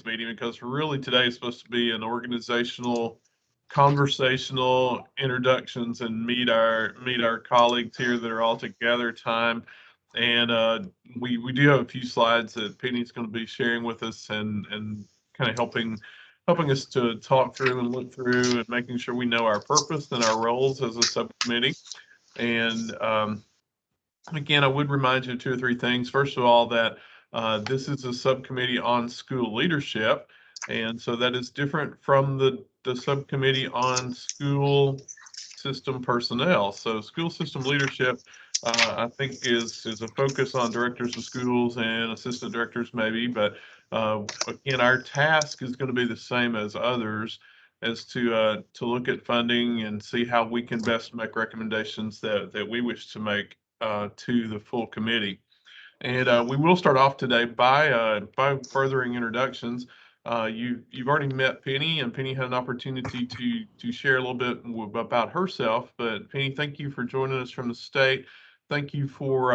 meeting, because really today is supposed to be an organizational, conversational introductions and meet our colleagues here that are all together time. And we do have a few slides that Penny's going to be sharing with us, and kind of helping us to talk through and look through and making sure we know our purpose and our roles as a subcommittee. And again, I would remind you of two or three things. First of all, that this is a subcommittee on school leadership, and so that is different from the subcommittee on school system personnel. So school system leadership, I think, is a focus on directors of schools and assistant directors maybe, but again, our task is going to be the same as others, as to look at funding and see how we can best make recommendations that we wish to make to the full committee. And we will start off today by furthering introductions. You've already met Penny, and Penny had an opportunity to share a little bit about herself. But Penny, thank you for joining us from the state. Thank you for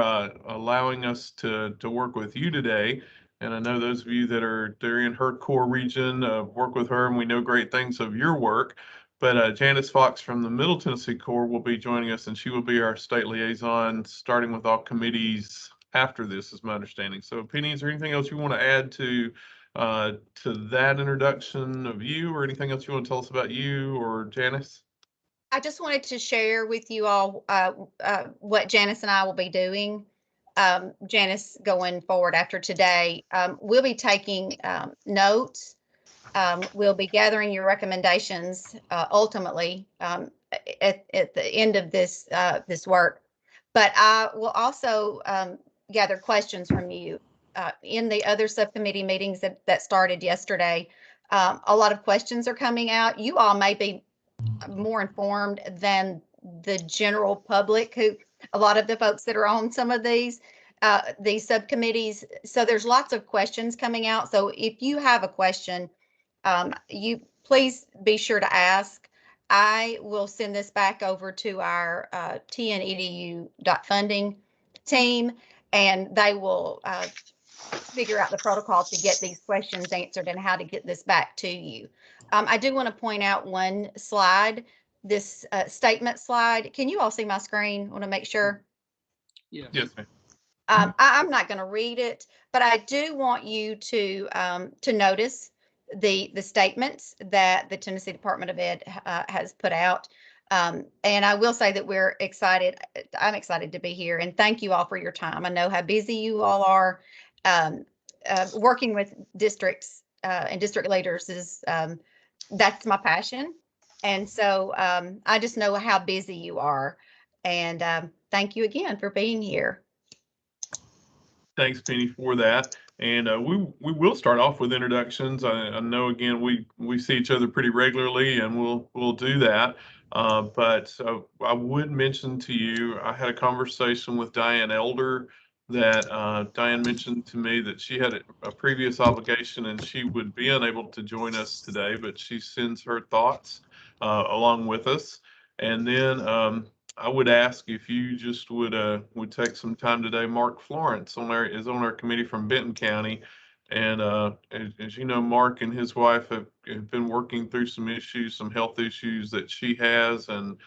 allowing us to work with you today. And I know those of you that are in her core region work with her, and we know great things of your work. But Janice Fox from the Middle Tennessee Corps will be joining us, and she will be our state liaison, starting with all committees after this, is my understanding. So Penny, is there anything else you want to add to that introduction of you, or anything else you want to tell us about you or Janice? I just wanted to share with you all what Janice and I will be doing. Janice, going forward after today, we'll be taking notes. We'll be gathering your recommendations ultimately at the end of this work. But I will also gather questions from you. In the other subcommittee meetings that started yesterday, a lot of questions are coming out. You all may be more informed than the general public, who a lot of the folks that are on some of these subcommittees. So there's lots of questions coming out. So if you have a question, you please be sure to ask. I will send this back over to our tnedu.funding team, and they will figure out the protocol to get these questions answered and how to get this back to you. I do want to point out one slide, this statement slide. Can you all see my screen? I want to make sure. Yes, ma'am. I'm not going to read it, but I do want you to notice the statements that the Tennessee Department of Ed has put out. And I will say that we're excited. I'm excited to be here, and thank you all for your time. I know how busy you all are. Working with districts and district leaders is that's my passion. And so I just know how busy you are. And thank you again for being here. Thanks, Penny, for that. And we will start off with introductions. I know, again, we see each other pretty regularly, and we'll do that. But I would mention to you, I had a conversation with Diane Elder, that Diane mentioned to me that she had a previous obligation and she would be unable to join us today, but she sends her thoughts along with us. And then I would ask if you just would take some time today. Mark Florence is on our committee from Benton County, and as you know, Mark and his wife have been working through some issues, some health issues that she has, and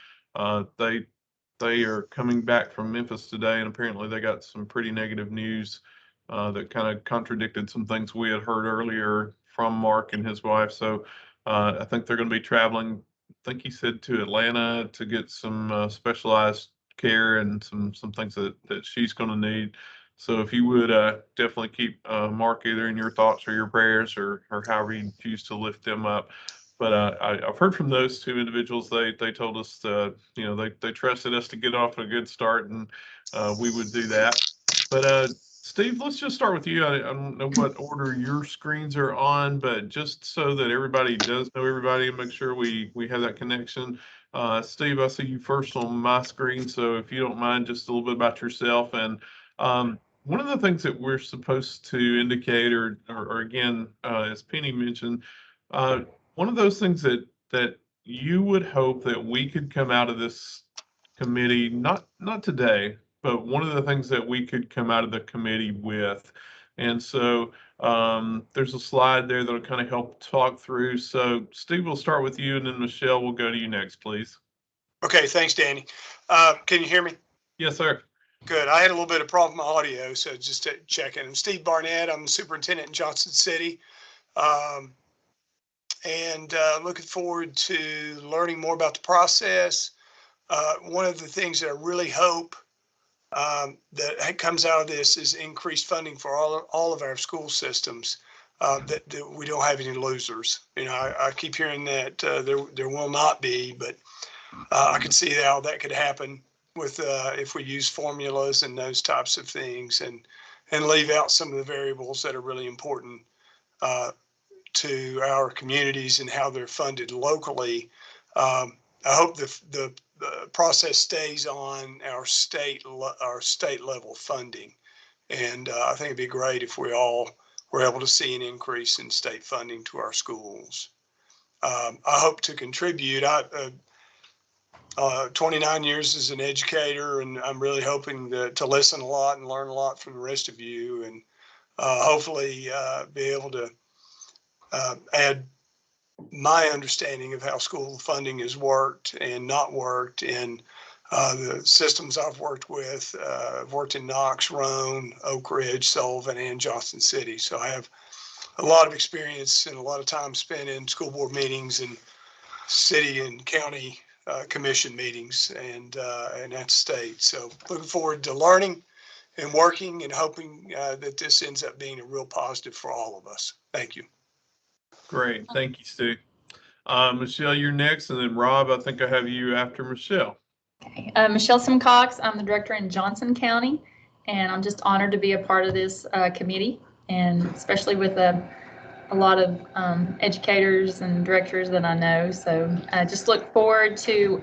they are coming back from Memphis today, and apparently they got some pretty negative news that kind of contradicted some things we had heard earlier from Mark and his wife. So I think they're going to be traveling, I think he said, to Atlanta to get some specialized care and some things that she's going to need. So if you would definitely keep Mark either in your thoughts or your prayers, or however you choose to lift them up. But I've heard from those two individuals. They told us they trusted us to get off a good start, and we would do that. But Steve, let's just start with you. I don't know what order your screens are on, but just so that everybody does know everybody and make sure we have that connection. Steve, I see you first on my screen, so if you don't mind, just a little bit about yourself. And one of the things that we're supposed to indicate, or again, as Penny mentioned, one of those things that you would hope that we could come out of this committee, not today, but one of the things that we could come out of the committee with And so there's a slide there that'll kind of help talk through. So Steve, we'll start with you, and then Michelle, we'll go to you next, please. Okay, thanks, Danny. Can you hear me? Yes, sir. Good. I had a little bit of problem with my audio, so just to check in. I'm Steve Barnett. I'm the superintendent in Johnson City. And looking forward to learning more about the process. One of the things that I really hope that comes out of this is increased funding for all of our school systems. That we don't have any losers. You know, I keep hearing that there will not be, but I can see how that could happen with if we use formulas and those types of things, and leave out some of the variables that are really important to our communities and how they're funded locally. I hope the process stays on our state level funding, and I think it'd be great if we all were able to see an increase in state funding to our schools. I hope to contribute. 29 years as an educator, and I'm really hoping to listen a lot and learn a lot from the rest of you, and hopefully be able to add my understanding of how school funding has worked and not worked in the systems I've worked with. I've worked in Knox, Roane, Oak Ridge, Sullivan, and Johnson City. So I have a lot of experience and a lot of time spent in school board meetings and city and county commission meetings and at state. So looking forward to learning and working and hoping that this ends up being a real positive for all of us. Thank you. Great. Thank you, Steve. Michelle, you're next, and then Rob, I think I have you after Michelle. Okay. Michelle Simcox. I'm the director in Johnson County, and I'm just honored to be a part of this committee, and especially with a lot of educators and directors that I know. So I just look forward to,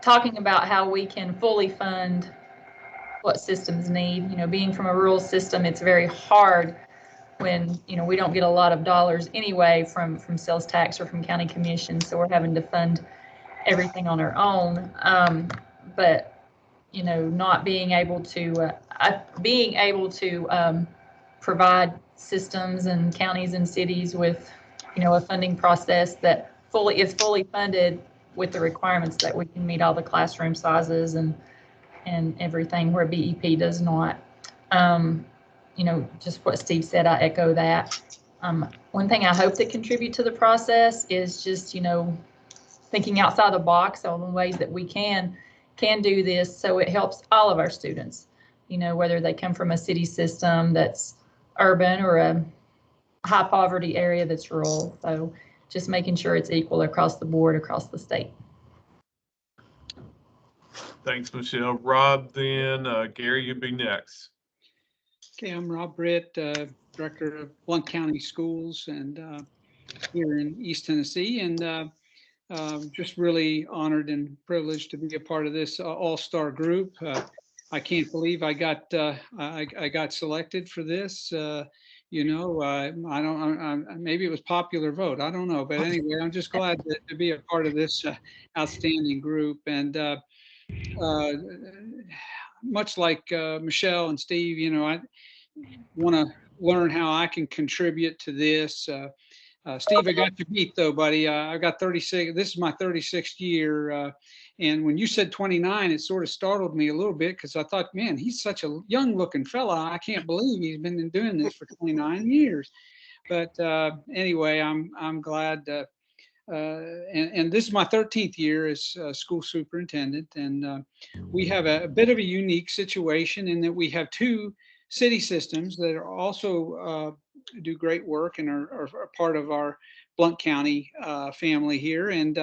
talking about how we can fully fund what systems need. Being from a rural system, it's very hard when, we don't get a lot of dollars anyway from sales tax or from county commission. So we're having to fund everything on our own. But, not being able to, provide systems and counties and cities with, a funding process that is fully funded with the requirements that we can meet all the classroom sizes and everything, where BEP does not. Just what Steve said, I echo that. One thing I hope that contribute to the process is just, thinking outside the box on the ways that we can do this so it helps all of our students, whether they come from a city system that's urban or a high poverty area that's rural. So just making sure it's equal across the board, across the state. Thanks, Michelle. Rob, then Gary, you'd be next. Okay, I'm Rob Britt, Director of Blount County Schools, and here in East Tennessee, and just really honored and privileged to be a part of this all-star group. I can't believe I got selected for this. I don't. Maybe it was popular vote. I don't know, but anyway, I'm just glad to be a part of this outstanding group. And much like Michelle and Steve, I want to learn how I can contribute to this. Steve, I got you beat though, buddy. I got 36. This is my 36th year. And when you said 29, it sort of startled me a little bit, because I thought, man, he's such a young looking fella. I can't believe he's been doing this for 29 years. But anyway, I'm glad. And this is my 13th year as school superintendent. And we have a bit of a unique situation in that we have two city systems that are also do great work and are part of our Blount County family here. And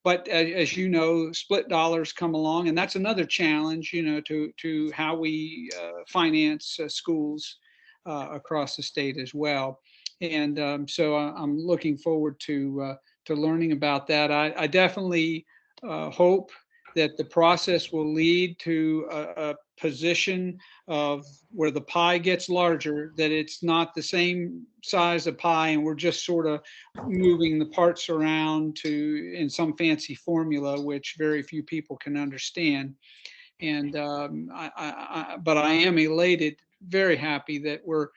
but as you know, split dollars come along, and that's another challenge, to how we finance schools across the state as well. And so I'm looking forward to learning about that. I definitely hope that the process will lead to a position of where the pie gets larger, that it's not the same size of pie and we're just sort of moving the parts around in some fancy formula, which very few people can understand. And but I am elated very happy that we're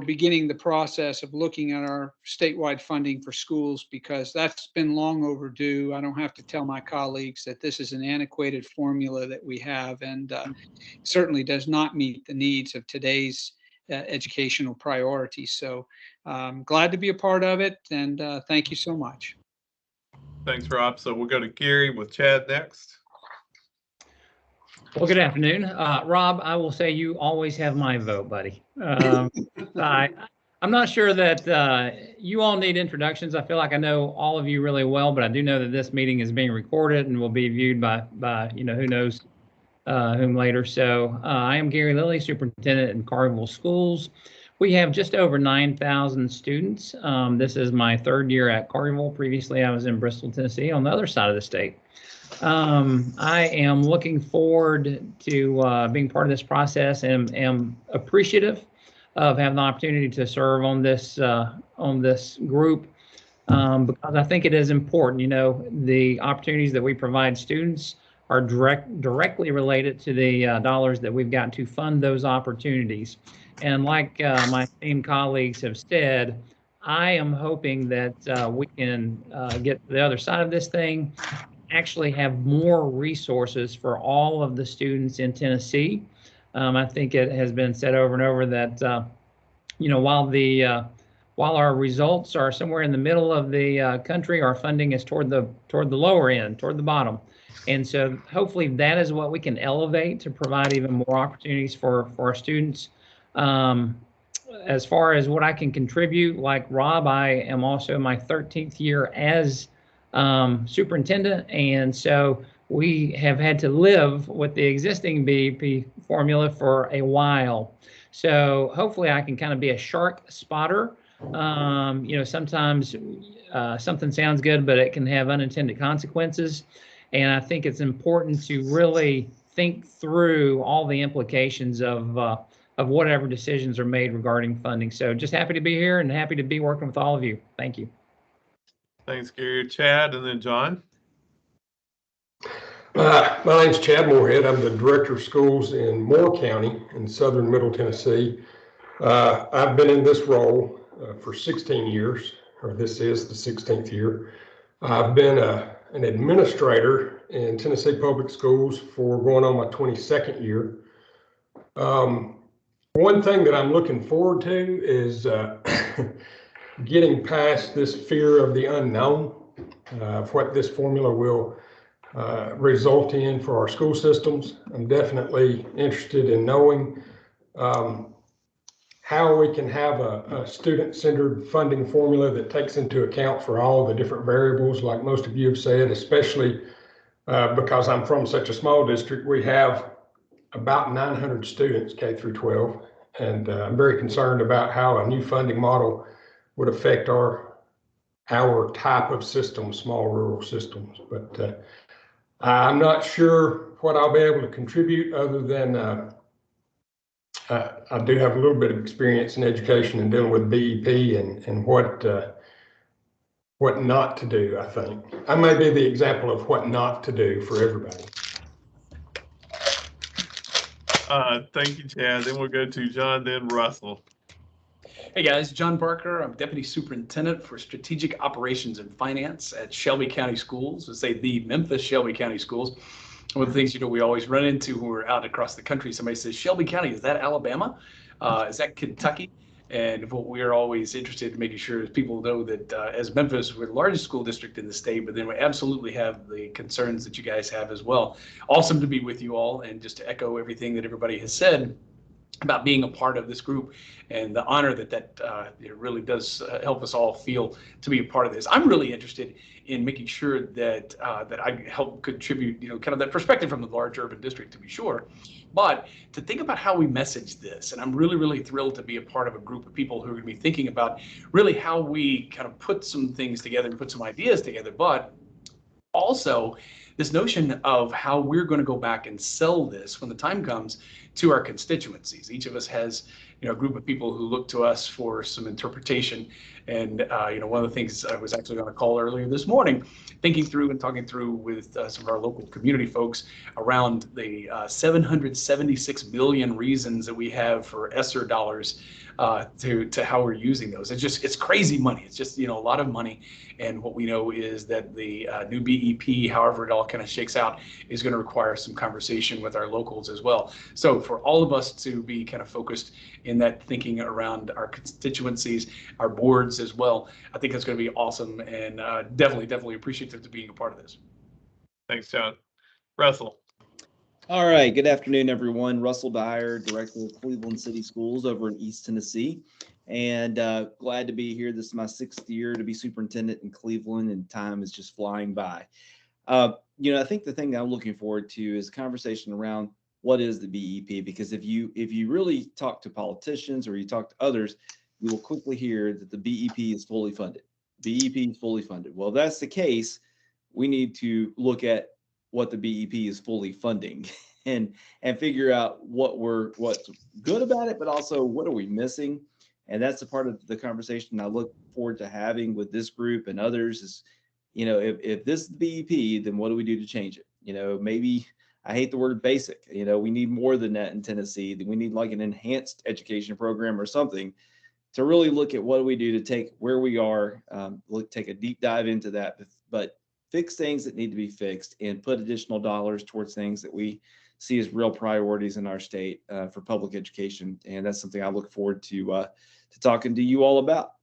beginning the process of looking at our statewide funding for schools, because that's been long overdue. I don't have to tell my colleagues that this is an antiquated formula that we have, and certainly does not meet the needs of today's educational priorities. So glad to be a part of it, and thank you so much. Thanks, Rob. So we'll go to Gary with Chad next. Well, good afternoon. Rob, I will say you always have my vote, buddy. I'm not sure that you all need introductions. I feel like I know all of you really well, but I do know that this meeting is being recorded and will be viewed by who knows whom later. So I am Gary Lilly, Superintendent in Carnival Schools. We have just over 9,000 students. This is my third year at Carnival. Previously, I was in Bristol, Tennessee, on the other side of the state. I am looking forward to being part of this process, and am appreciative of having the opportunity to serve on this group, because I think it is important. You know, the opportunities that we provide students are directly related to the dollars that we've got to fund those opportunities. And like my esteemed colleagues have said, I am hoping that we can get to the other side of this thing, actually have more resources for all of the students in Tennessee. I think it has been said over and over that while our results are somewhere in the middle of the country, our funding is toward the lower end, toward the bottom. And so hopefully that is what we can elevate to provide even more opportunities for our students. As far as what I can contribute, like Rob, I am also my 13th year as superintendent, and so we have had to live with the existing BEP formula for a while. So hopefully I can kind of be a shark spotter. Sometimes something sounds good, but it can have unintended consequences. And I think it's important to really think through all the implications of whatever decisions are made regarding funding. So just happy to be here and happy to be working with all of you. Thank you. Thanks, Gary. Chad, and then John. My name's Chad Moorhead. I'm the Director of Schools in Moore County in southern Middle Tennessee. I've been in this role for 16 years, or this is the 16th year. I've been an administrator in Tennessee Public Schools for going on my 22nd year. One thing that I'm looking forward to is getting past this fear of the unknown, of what this formula will result in for our school systems. I'm definitely interested in knowing how we can have a student-centered funding formula that takes into account for all the different variables, like most of you have said, especially because I'm from such a small district. We have about 900 students, K through 12, and I'm very concerned about how a new funding model would affect our type of system, small rural systems. But I'm not sure what I'll be able to contribute other than I do have a little bit of experience in education and dealing with BEP and what not to do. I think I may be the example of what not to do for everybody. Thank you, Chad. Then we'll go to John, then Russell. Hey guys, John Barker. I'm Deputy Superintendent for Strategic Operations and Finance at Shelby County Schools. Let's say the Memphis Shelby County Schools. One of the things we always run into when we're out across the country, somebody says, Shelby County, is that Alabama? Is that Kentucky? And what we're always interested in making sure is people know that as Memphis, we're the largest school district in the state, but then we absolutely have the concerns that you guys have as well. Awesome to be with you all, and just to echo everything that everybody has said about being a part of this group and the honor that it really does help us all feel to be a part of this. I'm really interested in making sure that that I help contribute, kind of that perspective from the large urban district, to be sure, but to think about how we message this. And I'm really, really thrilled to be a part of a group of people who are going to be thinking about really how we kind of put some things together and put some ideas together, but also this notion of how we're going to go back and sell this when the time comes to our constituencies. Each of us has a group of people who look to us for some interpretation. And one of the things I was actually on a call earlier this morning, thinking through and talking through with some of our local community folks around the 776 million reasons that we have for ESSER dollars to how we're using those. It's crazy money. It's just, a lot of money. And what we know is that the new BEP, however it all kind of shakes out, is going to require some conversation with our locals as well. So for all of us to be kind of focused in that thinking around our constituencies, our boards as well, I think it's going to be awesome, and definitely appreciative to being a part of this. Thanks, John. Russell. All right, good afternoon, everyone. Russell Dyer, Director of Cleveland City Schools over in East Tennessee, and glad to be here. This is my 6th year to be superintendent in Cleveland, and time is just flying by. I think the thing that I'm looking forward to is a conversation around what is the BEP, because if you really talk to politicians or you talk to others, you will quickly hear that the BEP is fully funded. BEP is fully funded. Well, if that's the case, we need to look at what the BEP is fully funding and figure out what's good about it, but also what are we missing. And that's a part of the conversation I look forward to having with this group and others is, if this is the BEP, then what do we do to change it? Maybe I hate the word basic, we need more than that in Tennessee. We need like an enhanced education program or something to really look at what do we do to take where we are, take a deep dive into that, but fix things that need to be fixed and put additional dollars towards things that we see as real priorities in our state for public education. And that's something I look forward to talking to you all about.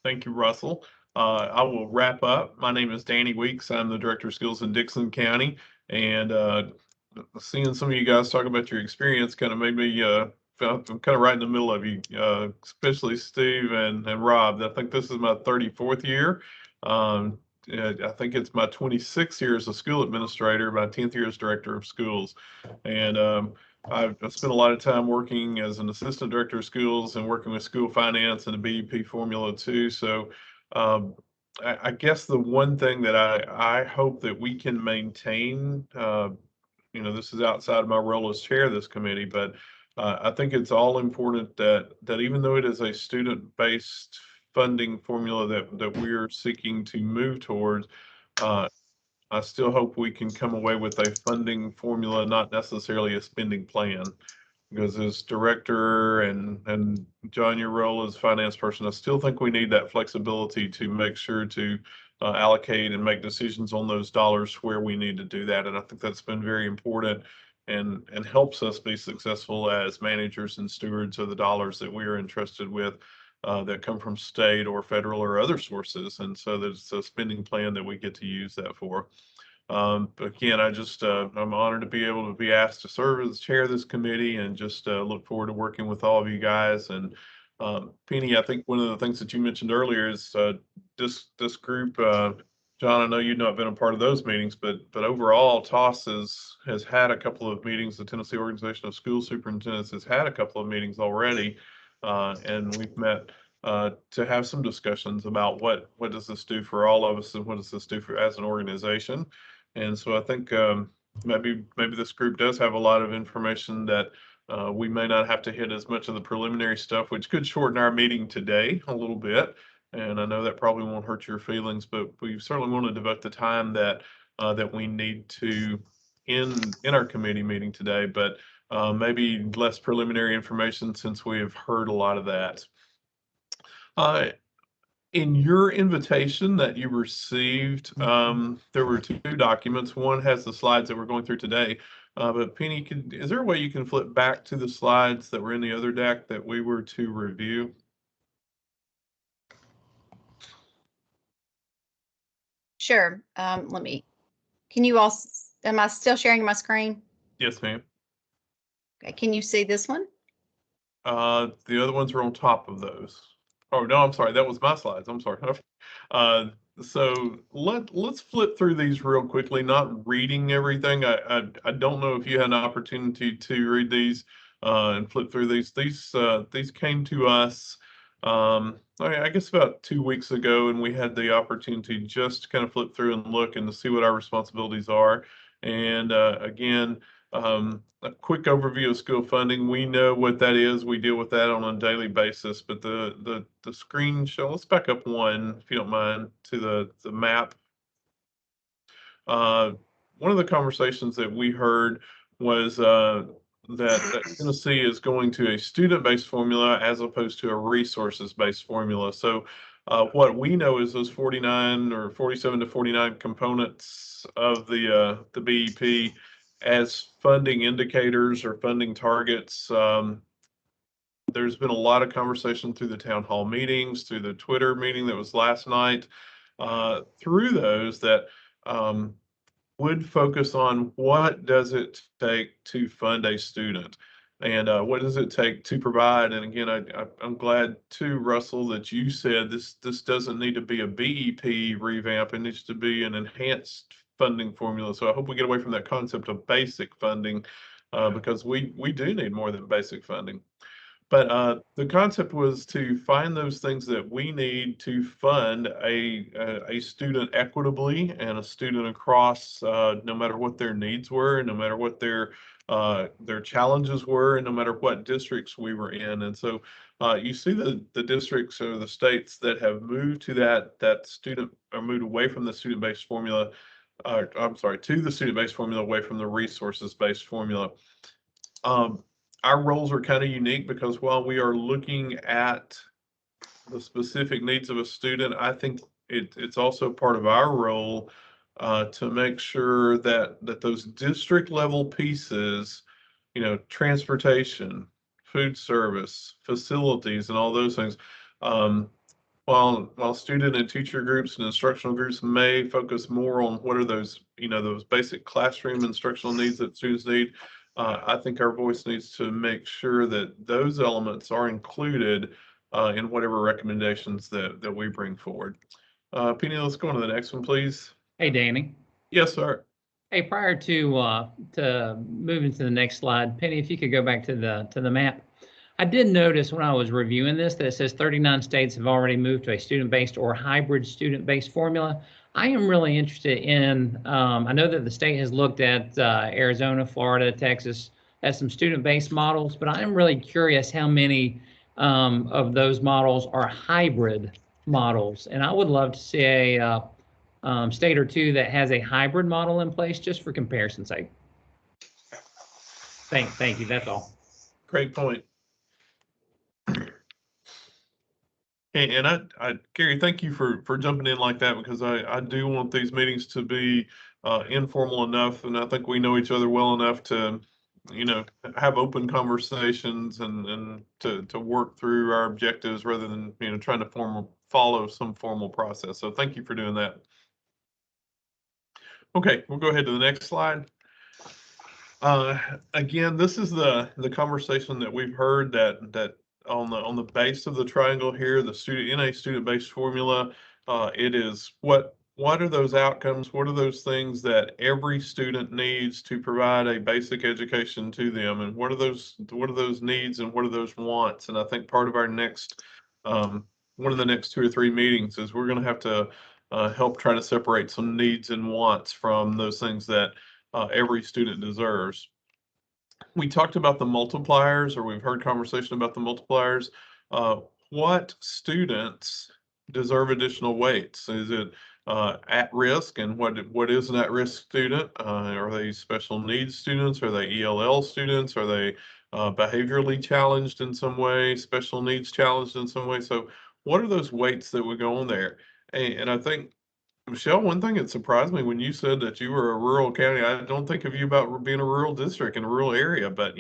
Thank you, Russell. I will wrap up. My name is Danny Weeks. I'm the Director of Schools in Dixon County. And seeing some of you guys talk about your experience kind of made me I'm kind of right in the middle of you, especially Steve and Rob. I think this is my 34th year. I think it's my 26th year as a school administrator, my 10th year as director of schools. And I've spent a lot of time working as an assistant director of schools and working with school finance and the BEP formula too. So I guess the one thing that I hope that we can maintain, this is outside of my role as chair of this committee, but I think it's all important that even though it is a student-based funding formula that we're seeking to move towards, I still hope we can come away with a funding formula, not necessarily a spending plan. Because as director and John, your role as finance person, I still think we need that flexibility to make sure to allocate and make decisions on those dollars where we need to do that. And I think that's been very important and helps us be successful as managers and stewards of the dollars that we are entrusted with that come from state or federal or other sources. And so there's a spending plan that we get to use that for. But again, I'm honored to be able to be asked to serve as chair of this committee and just look forward to working with all of you guys. And Penny, I think one of the things that you mentioned earlier is this group, John, I know you've not been a part of those meetings, but overall, TOS has had a couple of meetings. The Tennessee Organization of School Superintendents has had a couple of meetings already, and we've met to have some discussions about what does this do for all of us and what does this do for as an organization. And so I think maybe this group does have a lot of information that we may not have to hit as much of the preliminary stuff, which could shorten our meeting today a little bit. And I know that probably won't hurt your feelings, but we certainly want to devote the time that we need to in our committee meeting today, but maybe less preliminary information since we have heard a lot of that. In your invitation that you received, there were 2 documents. One has the slides that we're going through today. But Penny, is there a way you can flip back to the slides that were in the other deck that we were to review? Sure. Can you all, am I still sharing my screen? Yes, ma'am. Okay, can you see this one? The other ones are on top of those. Oh, no, I'm sorry. That was my slides. I'm sorry. So let's flip through these real quickly, not reading everything. I don't know if you had an opportunity to read these and flip through these. These came to us, I guess about 2 weeks ago, and we had the opportunity just to kind of flip through and look and to see what our responsibilities are. And again, a quick overview of school funding. We know what that is. We deal with that on a daily basis, but the screen show, let's back up one, if you don't mind, to the map. One of the conversations that we heard was that Tennessee is going to a student-based formula as opposed to a resources-based formula. So what we know is those 49 or 47 to 49 components of the BEP as funding indicators or funding targets. There's been a lot of conversation through the town hall meetings, through the Twitter meeting that was last night, through those that would focus on what does it take to fund a student and what does it take to provide. And again, I'm glad too, Russell, that you said this doesn't need to be a BEP revamp. It needs to be an enhanced funding formula. So I hope we get away from that concept of basic funding because we do need more than basic funding. But the concept was to find those things that we need to fund a student equitably and a student across, no matter what their needs were, and no matter what their challenges were, and no matter what districts we were in. And so you see the districts or the states that have moved to that student or moved away from the student-based formula. I'm sorry, to the student-based formula away from the resources-based formula. Our roles are kind of unique because while we are looking at the specific needs of a student, I think it's also part of our role to make sure that those district level pieces, transportation, food service, facilities, and all those things, while student and teacher groups and instructional groups may focus more on what are those, those basic classroom instructional needs that students need, I think our voice needs to make sure that those elements are included in whatever recommendations that we bring forward. Penny, let's go on to the next one, please. Hey, Danny. Yes, sir. Hey, prior to moving to the next slide, Penny, if you could go back to the map. I did notice when I was reviewing this that it says 39 states have already moved to a student-based or hybrid student-based formula. I am really interested in, I know that the state has looked at Arizona, Florida, Texas as some student-based models, but I am really curious how many of those models are hybrid models. And I would love to see a state or two that has a hybrid model in place just for comparison's sake. Thank you, that's all. Great point. And I, Gary, thank you for jumping in like that because I do want these meetings to be informal enough, and I think we know each other well enough to, have open conversations and to work through our objectives rather than trying to follow some formal process. So thank you for doing that. Okay, we'll go ahead to the next slide. Again, this is the conversation that we've heard that on the base of the triangle here, the student in a student-based formula, it is what are those outcomes? What are those things that every student needs to provide a basic education to them? And what are those needs and what are those wants? And I think part of our next one of the next 2 or 3 meetings is we're going to have to help try to separate some needs and wants from those things that every student deserves. We talked about the multipliers, or we've heard conversation about the multipliers. What students deserve additional weights? Is it at risk, and what is an at-risk student? Are they special needs students? Are they ELL students? Are they behaviorally challenged in some way, special needs challenged in some way? So what are those weights that would go on there? And I think, Michelle, one thing that surprised me when you said that you were a rural county, I don't think of you about being a rural district in a rural area, but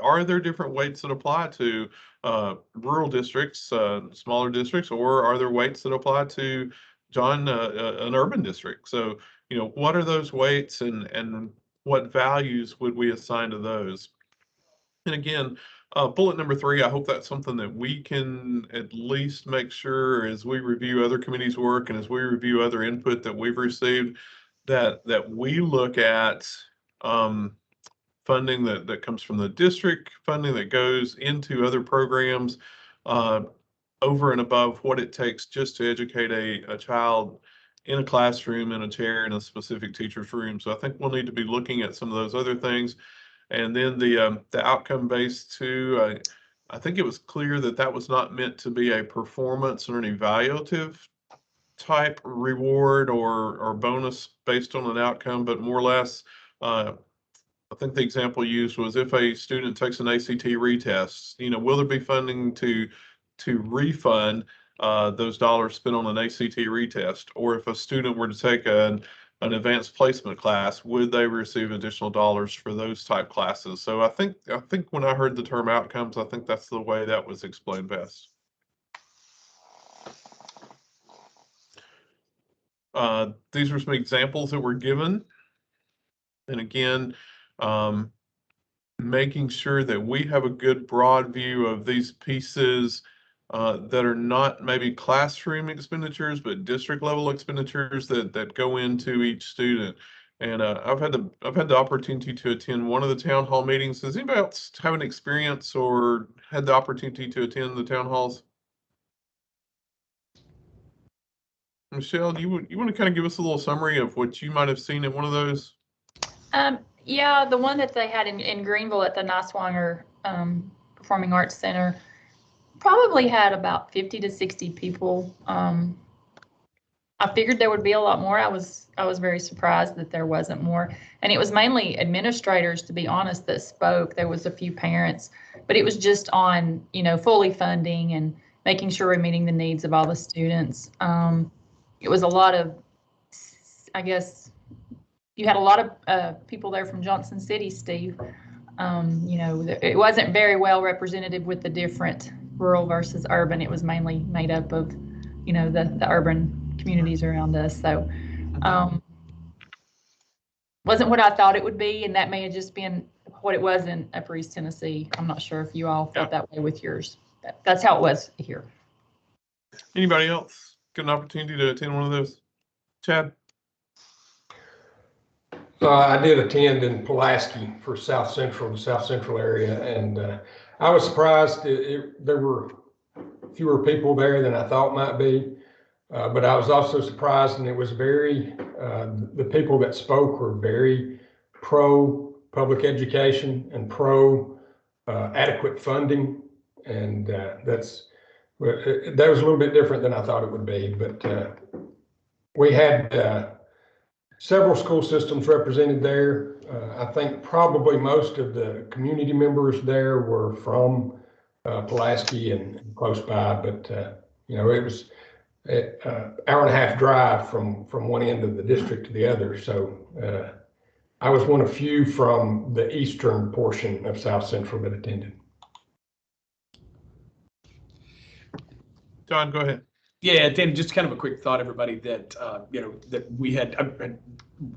are there different weights that apply to rural districts, smaller districts, or are there weights that apply to John, an urban district? So, what are those weights and what values would we assign to those? And again, bullet number 3, I hope that's something that we can at least make sure as we review other committees' work and as we review other input that we've received, that we look at funding that comes from the district, funding that goes into other programs over and above what it takes just to educate a child in a classroom, in a chair, in a specific teacher's room. So I think we'll need to be looking at some of those other things. And then the outcome based too, I think it was clear that that was not meant to be a performance or an evaluative type reward or bonus based on an outcome, but more or less, I think the example used was if a student takes an ACT retest, will there be funding to refund those dollars spent on an ACT retest? Or if a student were to take an advanced placement class, would they receive additional dollars for those type classes? So I think when I heard the term outcomes, I think that's the way that was explained best. These were some examples that were given. And again, making sure that we have a good broad view of these pieces that are not maybe classroom expenditures, but district level expenditures that go into each student. And I've had the opportunity to attend one of the town hall meetings. Does anybody else have an experience or had the opportunity to attend the town halls? Michelle, do you want to kind of give us a little summary of what you might have seen at one of those? Yeah, the one that they had in Greenville at the Niswanger Performing Arts Center probably had about 50 to 60 people. I figured there would be a lot more. I was very surprised that there wasn't more. And it was mainly administrators, to be honest, that spoke. There was a few parents, but it was just on, fully funding and making sure we're meeting the needs of all the students. It was a lot of, I guess, you had a lot of people there from Johnson City, Steve. It wasn't very well representative with the different rural versus urban. It was mainly made up of, the urban communities around us. So wasn't what I thought it would be, and that may have just been what it was in Upper East Tennessee. I'm not sure if you all felt that way with yours. That's how it was here. Anybody else get an opportunity to attend one of those? Chad? I did attend in Pulaski for the South Central area, and I was surprised there were fewer people there than I thought might be. But I was also surprised, and it was the people that spoke were very pro public education and pro adequate funding. And that was a little bit different than I thought it would be. But we had several school systems represented there. I think probably most of the community members there were from Pulaski and close by, but it was hour and a half drive from one end of the district to the other. So I was one of few from the eastern portion of South Central that attended. John, go ahead. Yeah, Dan, just kind of a quick thought, everybody, that, that we had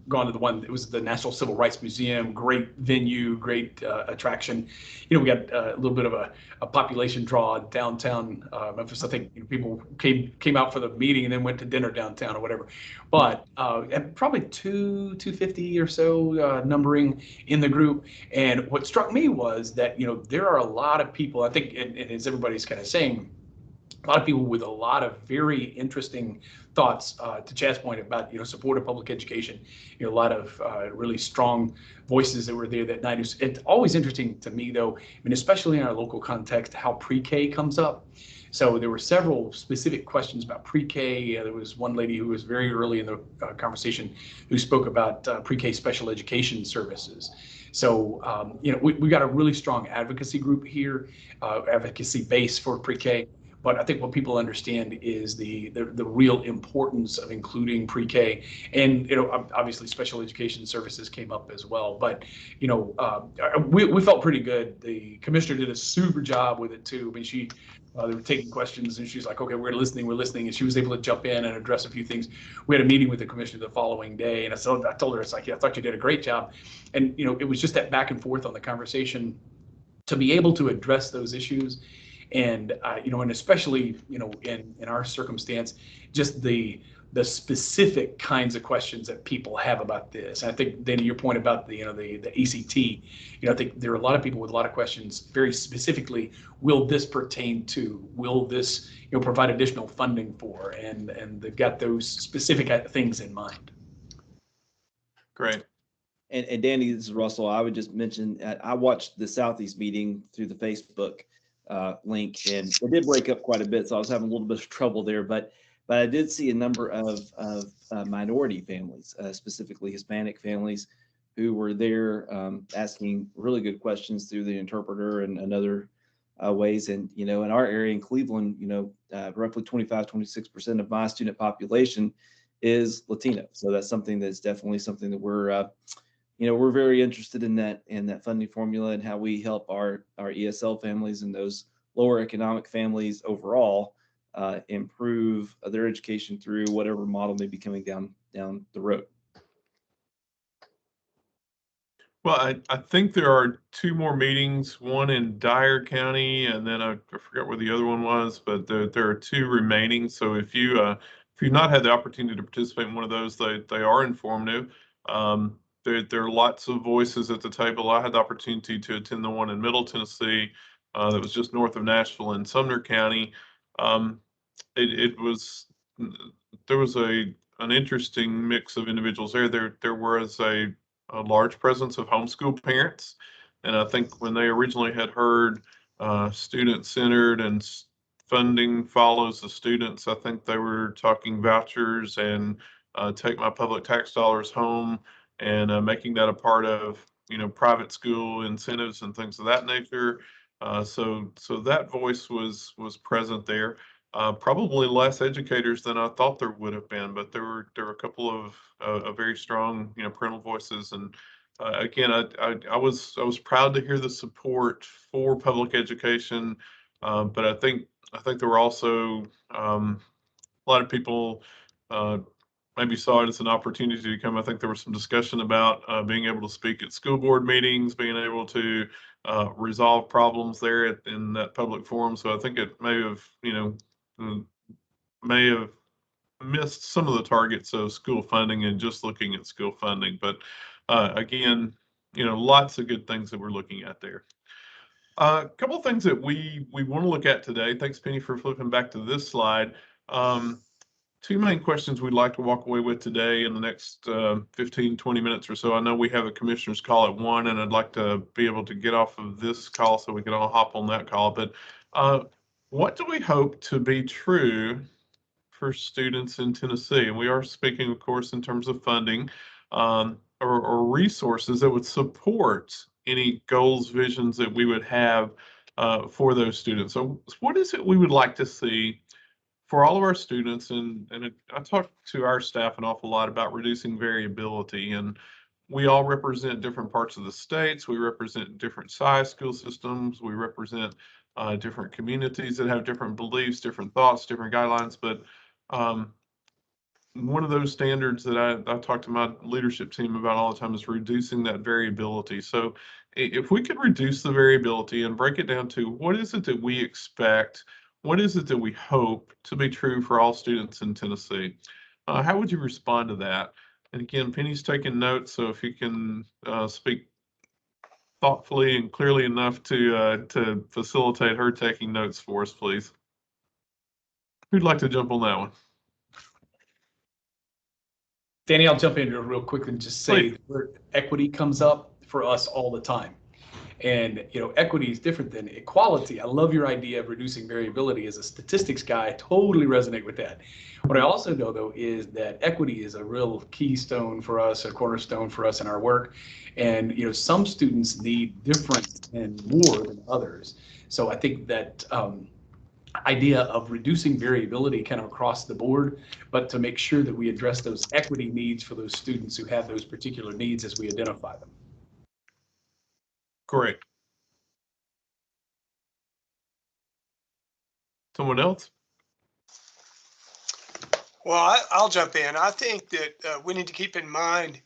gone to the one, it was the National Civil Rights Museum, great venue, great attraction. We got a little bit of a population draw downtown Memphis. I think people came out for the meeting and then went to dinner downtown or whatever. But probably 250 or so numbering in the group. And what struck me was that, there are a lot of people, I think, and as everybody's kind of saying, a lot of people with a lot of very interesting thoughts, to Chad's point about, support of public education, a lot of really strong voices that were there that night. It's always interesting to me, though, especially in our local context, how pre-K comes up. So there were several specific questions about pre-K. There was one lady who was very early in the conversation who spoke about pre-K special education services. So, we got a really strong advocacy group here, advocacy base for pre-K. But I think what people understand is the real importance of including pre-K, and obviously special education services came up as well. But we felt pretty good. The commissioner did a super job with it too. I mean, they were taking questions, and she's like, "Okay, we're listening," and she was able to jump in and address a few things. We had a meeting with the commissioner the following day, and I told her, it's like, "Yeah, I thought you did a great job," and it was just that back and forth on the conversation to be able to address those issues. And and especially in our circumstance, just the specific kinds of questions that people have about this. And I think, Dana, your point about the ACT, I think there are a lot of people with a lot of questions. Very specifically, will this pertain to? Will this provide additional funding for? And they've got those specific things in mind. Great. And Danny, this is Russell. I would just mention, I watched the Southeast meeting through the Facebook link, and it did break up quite a bit, so I was having a little bit of trouble there. But I did see a number of minority families, specifically Hispanic families, who were there asking really good questions through the interpreter and other ways. And, you know, in our area in Cleveland, you know, roughly 25-26% of my student population is Latino. So that's definitely something that we're, you know, we're very interested in that funding formula and how we help our ESL families and those lower economic families overall improve their education through whatever model may be coming down the road. Well, I think there are 2 more meetings, one in Dyer County, and then I forgot where the other one was, but there are 2 remaining. So if you've not had the opportunity to participate in one of those, they are informative. There are lots of voices at the table. I had the opportunity to attend the one in Middle Tennessee that was just north of Nashville in Sumner County. It was there was an interesting mix of individuals there. There was a large presence of homeschool parents. And I think when they originally had heard student-centered and funding follows the students, I think they were talking vouchers and take my public tax dollars home and making that a part of, you know, private school incentives and things of that nature. So that voice was present there. Probably less educators than I thought there would have been, but there were a couple of very strong, you know, parental voices. And again, I was proud to hear the support for public education, but I think there were also a lot of people maybe saw it as an opportunity to come. I think there was some discussion about being able to speak at school board meetings, being able to resolve problems there in that public forum. So I think it may have, you know, may have missed some of the targets of school funding and just looking at school funding. But again, you know, lots of good things that we're looking at there. A couple of things that we want to look at today. Thanks, Penny, for flipping back to this slide. 2 main questions we'd like to walk away with today in the next 15, 20 minutes or so. I know we have a commissioner's call at 1, and I'd like to be able to get off of this call so we can all hop on that call. But what do we hope to be true for students in Tennessee? And we are speaking, of course, in terms of funding or resources that would support any goals, visions that we would have for those students. So what is it we would like to see for all of our students? And I talk to our staff an awful lot about reducing variability, and we all represent different parts of the states. We represent different size school systems. We represent different communities that have different beliefs, different thoughts, different guidelines. But one of those standards that I talk to my leadership team about all the time is reducing that variability. So if we could reduce the variability and break it down to what is it that we expect, what is it that we hope to be true for all students in Tennessee, how would you respond to that? And again, Penny's taking notes, so if you can speak thoughtfully and clearly enough to facilitate her taking notes for us, please. Who'd like to jump on that one? Danny, I'll jump in here real quick and just say where equity comes up for us all the time. And, you know, equity is different than equality. I love your idea of reducing variability. As a statistics guy, I totally resonate with that. What I also know, though, is that equity is a real keystone for us, a cornerstone for us in our work. And, you know, some students need different and more than others. So I think that idea of reducing variability kind of across the board, but to make sure that we address those equity needs for those students who have those particular needs as we identify them. Great. Someone else? Well, I'll jump in. I think that we need to keep in mind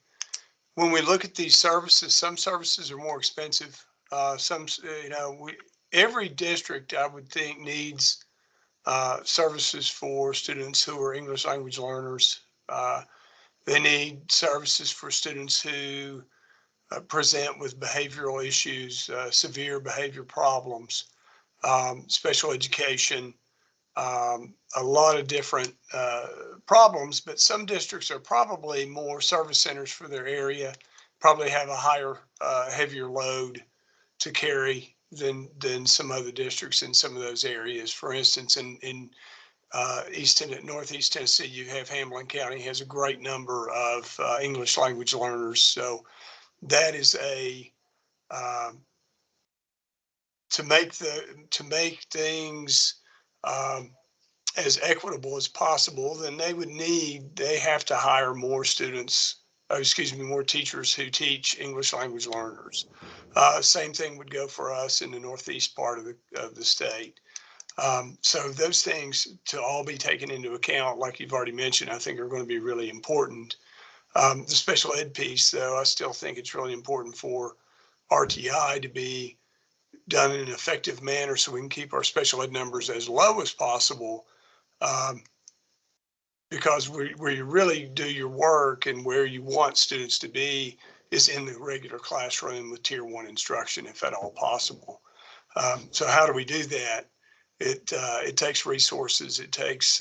when we look at these services, some services are more expensive. You know, every district, I would think, needs services for students who are English language learners. They need services for students who present with behavioral issues, severe behavior problems, special education, a lot of different problems, but some districts are probably more service centers for their area probably have a higher, heavier load to carry than some other districts in some of those areas. For instance, in Northeast Tennessee, you have Hamlin County has a great number of English language learners. So that is to make things as equitable as possible, then they have to hire more more teachers who teach English language learners. Same thing would go for us in the Northeast part of the state. So those things to all be taken into account, like you've already mentioned, I think are going to be really important. The special ed piece, though, I still think it's really important for RTI to be done in an effective manner so we can keep our special ed numbers as low as possible. Because where you really do your work and where you want students to be is in the regular classroom with tier 1 instruction, if at all possible. So how do we do that? It takes resources, it takes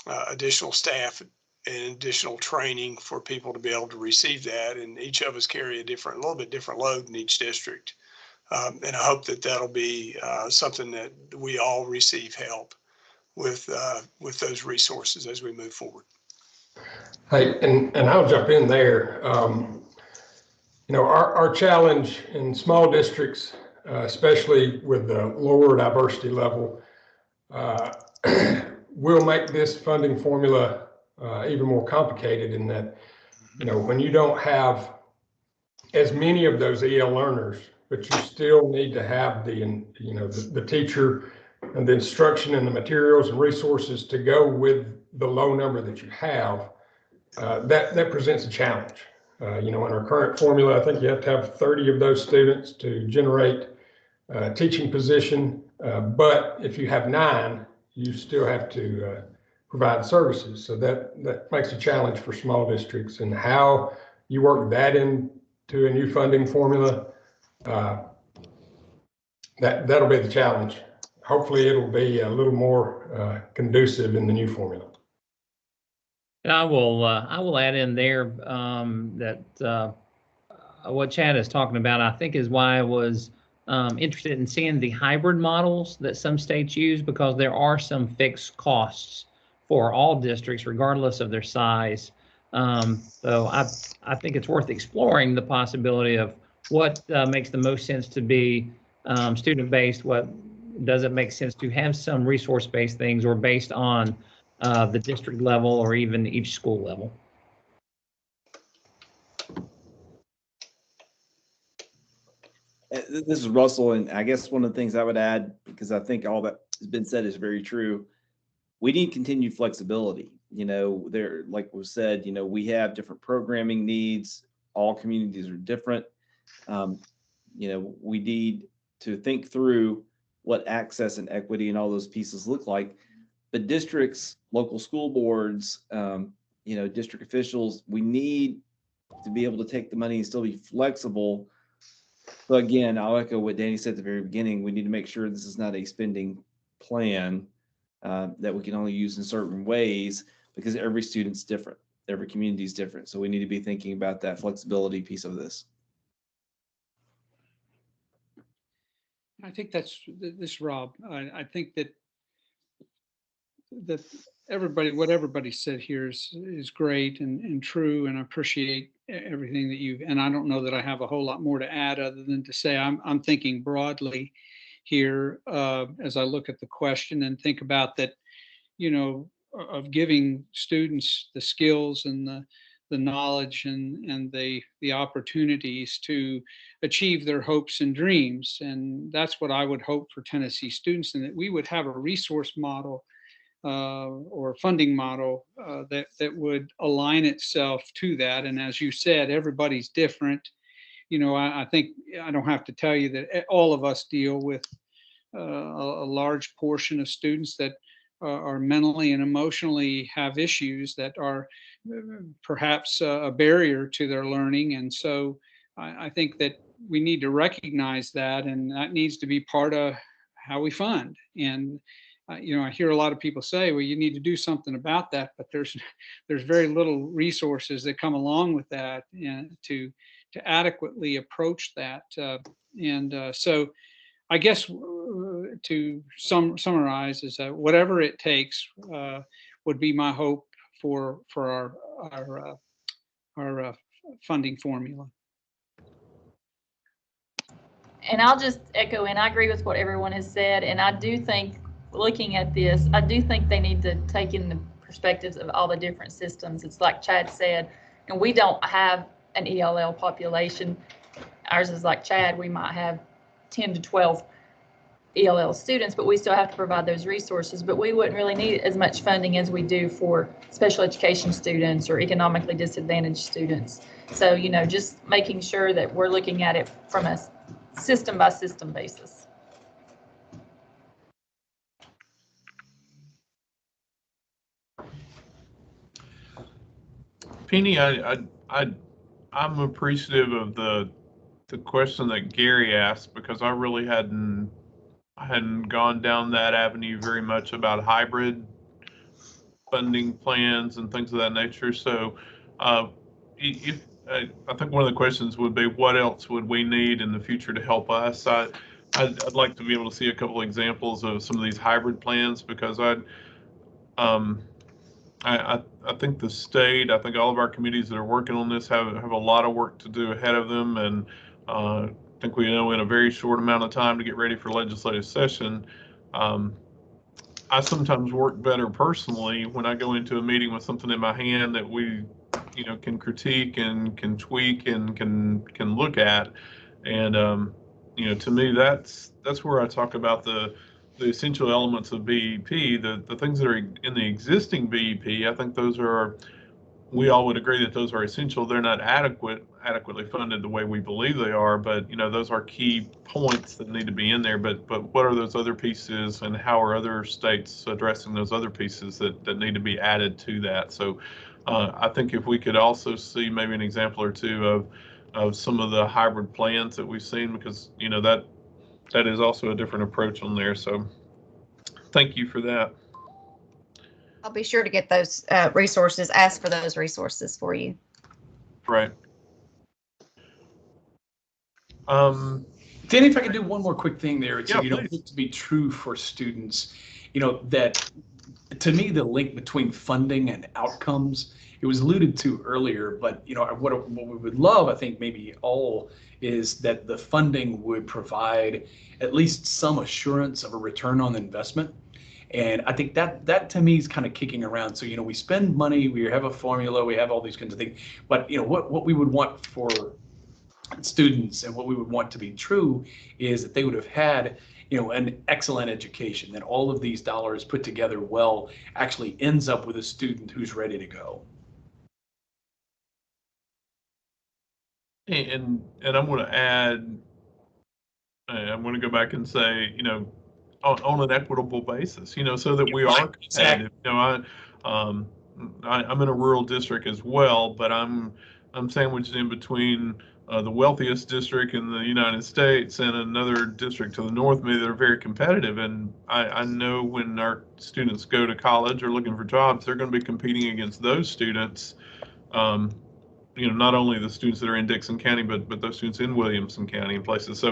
additional staff and additional training for people to be able to receive that. And each of us carry a little bit different load in each district. And I hope that'll be something that we all receive help with those resources as we move forward. Hey, and I'll jump in there. Our challenge in small districts, especially with the lower diversity level, will make this funding formula even more complicated in that, when you don't have as many of those EL learners, but you still need to have the teacher and the instruction and the materials and resources to go with the low number that you have, that presents a challenge. In our current formula, I think you have to have 30 of those students to generate a teaching position. But if you have 9, you still have to provide services. So that makes a challenge for small districts, and how you work that into a new funding formula, that'll be the challenge. Hopefully it'll be a little more conducive in the new formula. And I will add in there that what Chad is talking about, I think, is why I was interested in seeing the hybrid models that some states use, because there are some fixed costs for all districts, regardless of their size. So I think it's worth exploring the possibility of what makes the most sense to be student-based. What does it make sense to have some resource-based things, or based on the district level or even each school level. This is Russell, and I guess one of the things I would add, because I think all that has been said is very true, we need continued flexibility. There, like was said, we have different programming needs. All communities are different. We need to think through what access and equity and all those pieces look like. But districts, local school boards, district officials, we need to be able to take the money and still be flexible. So again, I'll echo what Danny said at the very beginning. We need to make sure this is not a spending plan that we can only use in certain ways, because every student's different. Every community is different. So we need to be thinking about that flexibility piece of this. I think that's this, Rob. I think that what everybody said here is great and true, and I appreciate everything that and I don't know that I have a whole lot more to add, other than to say I'm thinking broadly here as I look at the question and think about that, of giving students the skills and the knowledge and the opportunities to achieve their hopes and dreams. And that's what I would hope for Tennessee students, and that we would have a resource model or funding model that would align itself to that. And as you said, everybody's different. I think I don't have to tell you that all of us deal with a large portion of students that are mentally and emotionally have issues that are perhaps a barrier to their learning. And so I think that we need to recognize that, and that needs to be part of how we fund. And I hear a lot of people say, well, you need to do something about that, but there's very little resources that come along with that, and to adequately approach that. So I guess to summarize is that whatever it takes would be my hope for our funding formula. And I'll just echo, and I agree with what everyone has said. And I do think, looking at this, I do think they need to take in the perspectives of all the different systems. It's like Chad said, and we don't have an ELL population. Ours is like Chad, we might have 10 to 12 ELL students, but we still have to provide those resources. But we wouldn't really need as much funding as we do for special education students or economically disadvantaged students. So, just making sure that we're looking at it from a system by system basis. Penny, I'm appreciative of the question that Gary asked, because I really hadn't gone down that avenue very much about hybrid funding plans and things of that nature. So I think one of the questions would be, what else would we need in the future to help us? I'd like to be able to see a couple of examples of some of these hybrid plans, because I think the state, I think all of our committees that are working on this have a lot of work to do ahead of them. And I think we know in a very short amount of time to get ready for legislative session. I sometimes work better personally when I go into a meeting with something in my hand that we, can critique and can tweak and can look at. And, to me, that's where I talk about the essential elements of BEP, the things that are in the existing BEP. I think we all would agree that those are essential. They're not adequately funded the way we believe they are, but those are key points that need to be in there. But what are those other pieces, and how are other states addressing those other pieces that need to be added to that? So I think if we could also see maybe an example or two of some of the hybrid plans that we've seen, because that is also a different approach on there. So thank you for that. I'll be sure to get those resources, ask for those resources for you. Right. Danny, if I could do one more quick thing there, Yeah, to be true for students, that to me, the link between funding and outcomes, it was alluded to earlier, but what we would love, I think maybe all, is that the funding would provide at least some assurance of a return on investment. And I think that to me is kind of kicking around. So, we spend money, we have a formula, we have all these kinds of things, but what we would want for students and what we would want to be true is that they would have had an excellent education, that all of these dollars put together well actually ends up with a student who's ready to go. And I'm going to add, I'm going to go back and say, on an equitable basis, so that we are competitive. I'm in a rural district as well, but I'm sandwiched in between the wealthiest district in the United States and another district to the north of me that are very competitive. And I know when our students go to college or looking for jobs, they're going to be competing against those students. Not only the students that are in Dixon County, but those students in Williamson County and places.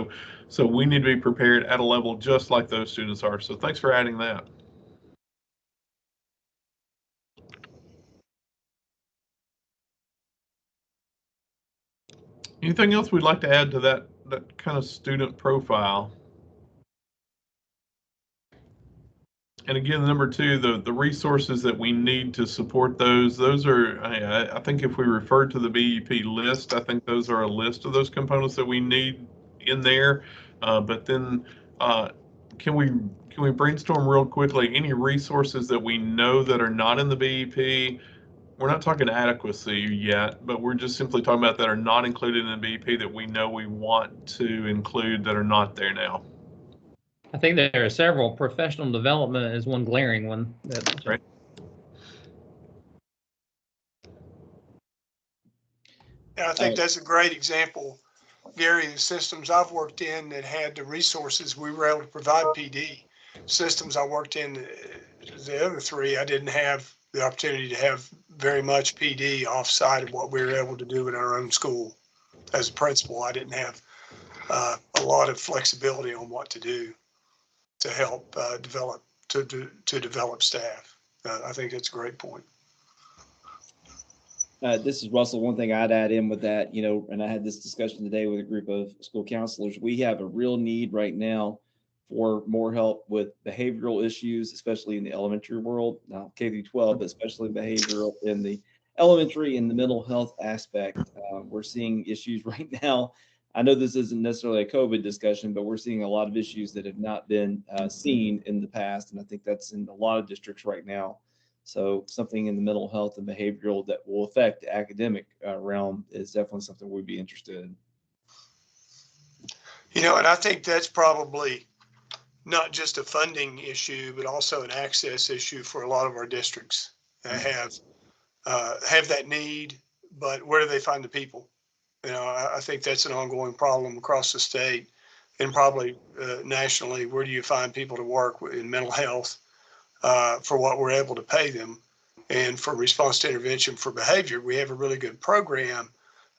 So we need to be prepared at a level just like those students are. So thanks for adding that. Anything else we'd like to add to that kind of student profile? And again, number two, the resources that we need to support those are, I think if we refer to the BEP list, I think those are a list of those components that we need in there. But then can we brainstorm real quickly any resources that we know that are not in the BEP? We're not talking adequacy yet, but we're just simply talking about that are not included in the BEP that we know we want to include that are not there now. I think there are several. Professional development is one glaring one. That's right. And I think that's a great example, Gary. The systems I've worked in that had the resources, we were able to provide PD. systems I worked in, the other three, I didn't have the opportunity to have very much PD offside of what we were able to do in our own school. As a principal, I didn't have a lot of flexibility on what to do to help develop staff. I think that's a great point. This is Russell. One thing I'd add in with that, and I had this discussion today with a group of school counselors. We have a real need right now for more help with behavioral issues, especially in the elementary world, now K through 12, but especially behavioral in the elementary and the mental health aspect. We're seeing issues right now. I know this isn't necessarily a COVID discussion, but we're seeing a lot of issues that have not been seen in the past. And I think that's in a lot of districts right now. So something in the mental health and behavioral that will affect the academic realm is definitely something we'd be interested in. And I think that's probably not just a funding issue, but also an access issue for a lot of our districts that have that need, but where do they find the people? I think that's an ongoing problem across the state and probably nationally. Where do you find people to work in mental health for what we're able to pay them? And for response to intervention for behavior, we have a really good program.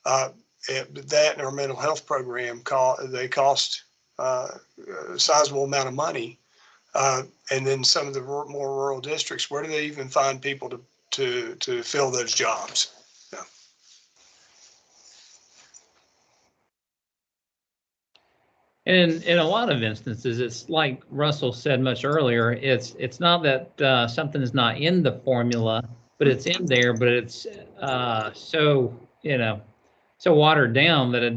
That and our mental health program, they cost a sizable amount of money. And then some of the more rural districts, where do they even find people to fill those jobs? In a lot of instances, it's like Russell said much earlier, it's not that something is not in the formula, but it's in there, but it's so watered down that it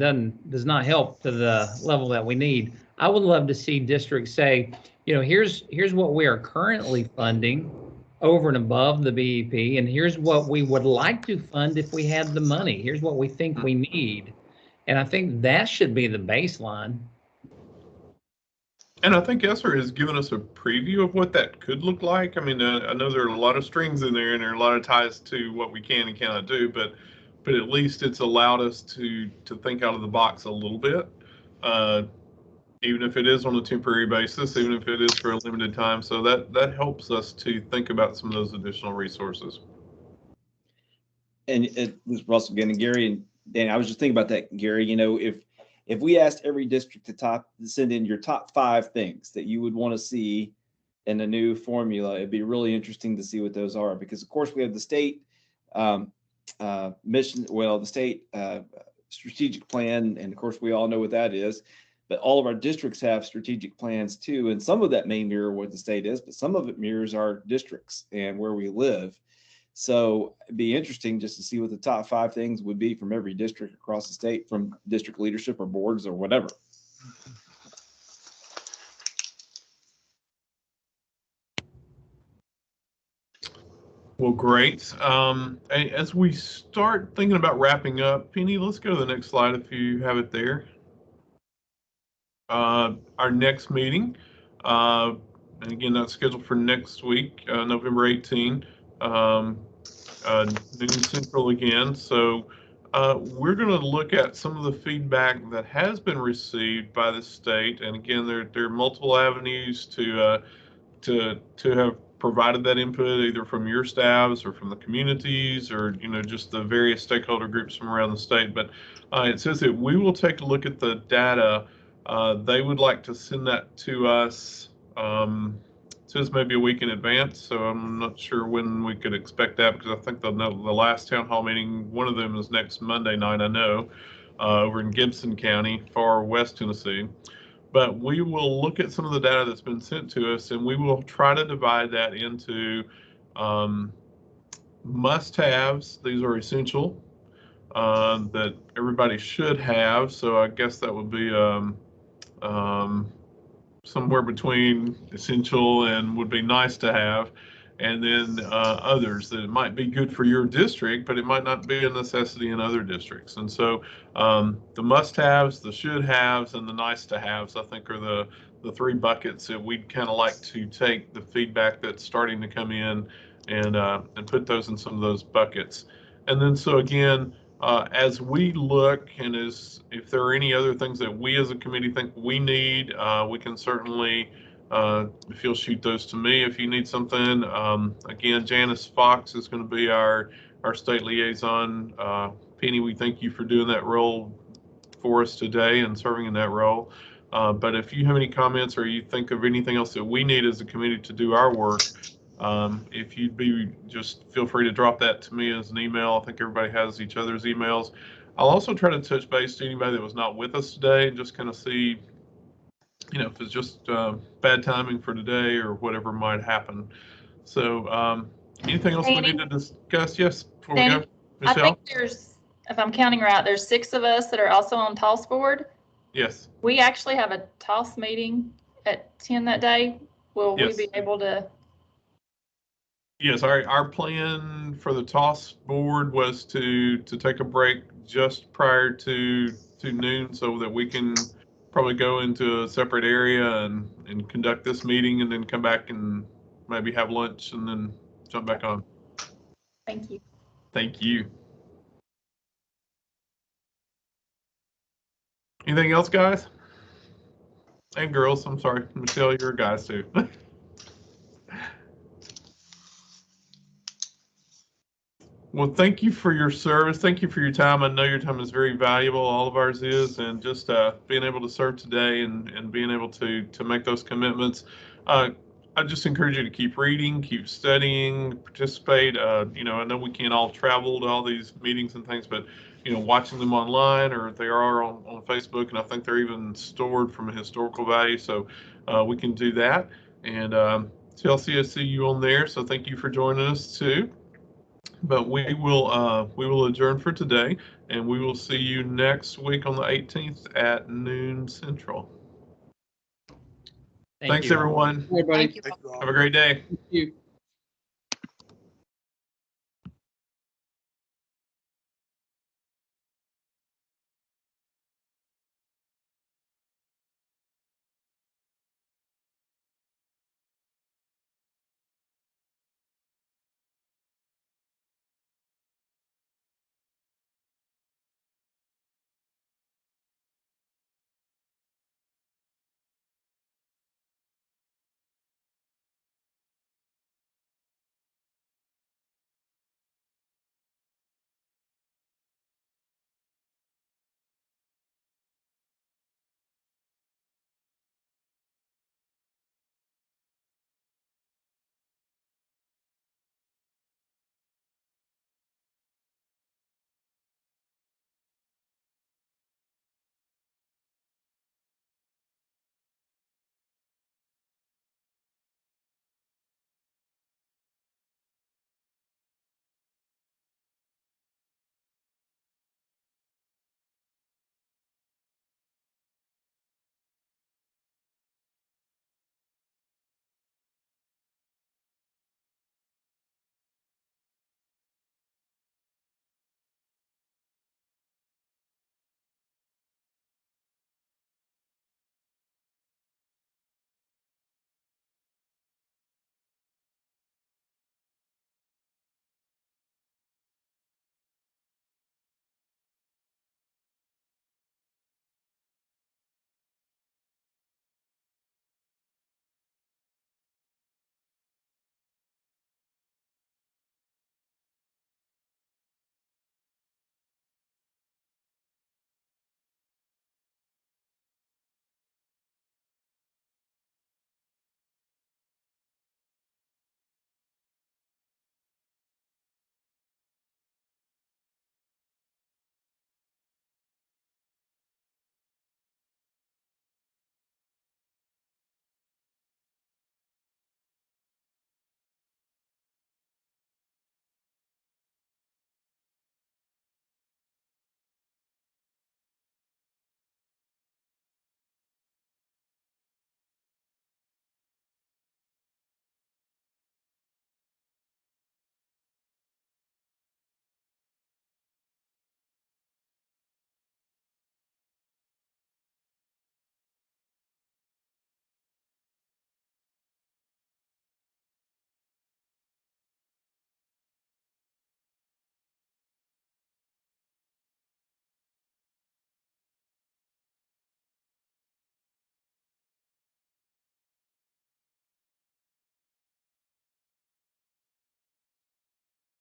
does not help to the level that we need. I would love to see districts say, here's what we are currently funding over and above the BEP, and here's what we would like to fund if we had the money. Here's what we think we need. And I think that should be the baseline. And I think Esser has given us a preview of what that could look like. I mean, I know there are a lot of strings in there and there are a lot of ties to what we can and cannot do, but at least it's allowed us to think out of the box a little bit, even if it is on a temporary basis, even if it is for a limited time. So that helps us to think about some of those additional resources. And it was Russell again, and Gary and Dan, I was just thinking about that, Gary. If we asked every district to send in your top 5 things that you would want to see in a new formula, it'd be really interesting to see what those are. Because of course we have the state mission, the state strategic plan, and of course we all know what that is. But all of our districts have strategic plans too, and some of that may mirror what the state is, but some of it mirrors our districts and where we live. So it'd be interesting just to see what the top 5 things would be from every district across the state, from district leadership or boards or whatever. Well, great. As we start thinking about wrapping up, Penny, let's go to the next slide if you have it there. Our next meeting, and again, that's scheduled for next week, November 18. Noon Central again. So we're going to look at some of the feedback that has been received by the state. And again, there are multiple avenues to have provided that input, either from your staffs or from the communities or just the various stakeholder groups from around the state. But it says that we will take a look at the data. They would like to send that to us. It says maybe a week in advance, so I'm not sure when we could expect that, because I think the last town hall meeting, one of them is next Monday night, I know, over in Gibson County, far west Tennessee. But we will look at some of the data that's been sent to us, and we will try to divide that into must-haves. These are essential that everybody should have. So I guess that would be somewhere between essential and would be nice to have, and then others that it might be good for your district, but it might not be a necessity in other districts. And so the must-haves, the should-haves, and the nice-to-haves, I think, are the 3 buckets that we'd kind of like to take the feedback that's starting to come in and put those in some of those buckets. And then so again, as we look, and if there are any other things that we as a committee think we need, we can certainly if you'll shoot those to me if you need something. Again, Janice Fox is going to be our state liaison. Penny, we thank you for doing that role for us today and serving in that role. But if you have any comments or you think of anything else that we need as a committee to do our work, if you'd be, just feel free to drop that to me as an email. I think everybody has each other's emails. I'll also try to touch base to anybody that was not with us today and just kind of see, if it's just bad timing for today or whatever might happen. So anything else we need to discuss? Yes, before we go, Danny, I Michelle? think there's, if I'm counting right, there's 6 of us that are also on TOS board. Yes. We actually have a TOS meeting at 10 that day. Will we Yes. be able to? Yes, our plan for the TOS board was to take a break just prior to noon so that we can probably go into a separate area and conduct this meeting and then come back and maybe have lunch and then jump back on. Thank you. Thank you. Anything else, guys? And girls, I'm sorry. Michelle, you're guys too. Well, thank you for your service. Thank you for your time. I know your time is very valuable. All of ours is, and just being able to serve today and being able to make those commitments. I just encourage you to keep reading, keep studying, participate. I know we can't all travel to all these meetings and things, but watching them online or they are on Facebook, and I think they're even stored from a historical value. So we can do that. And Chelsea, I see you on there. So thank you for joining us too. But we will adjourn for today, and we will see you next week on the 18th at noon Central. Thanks, you. everyone. Everybody. Thank you. Thank you all. Have a great day. Thank you.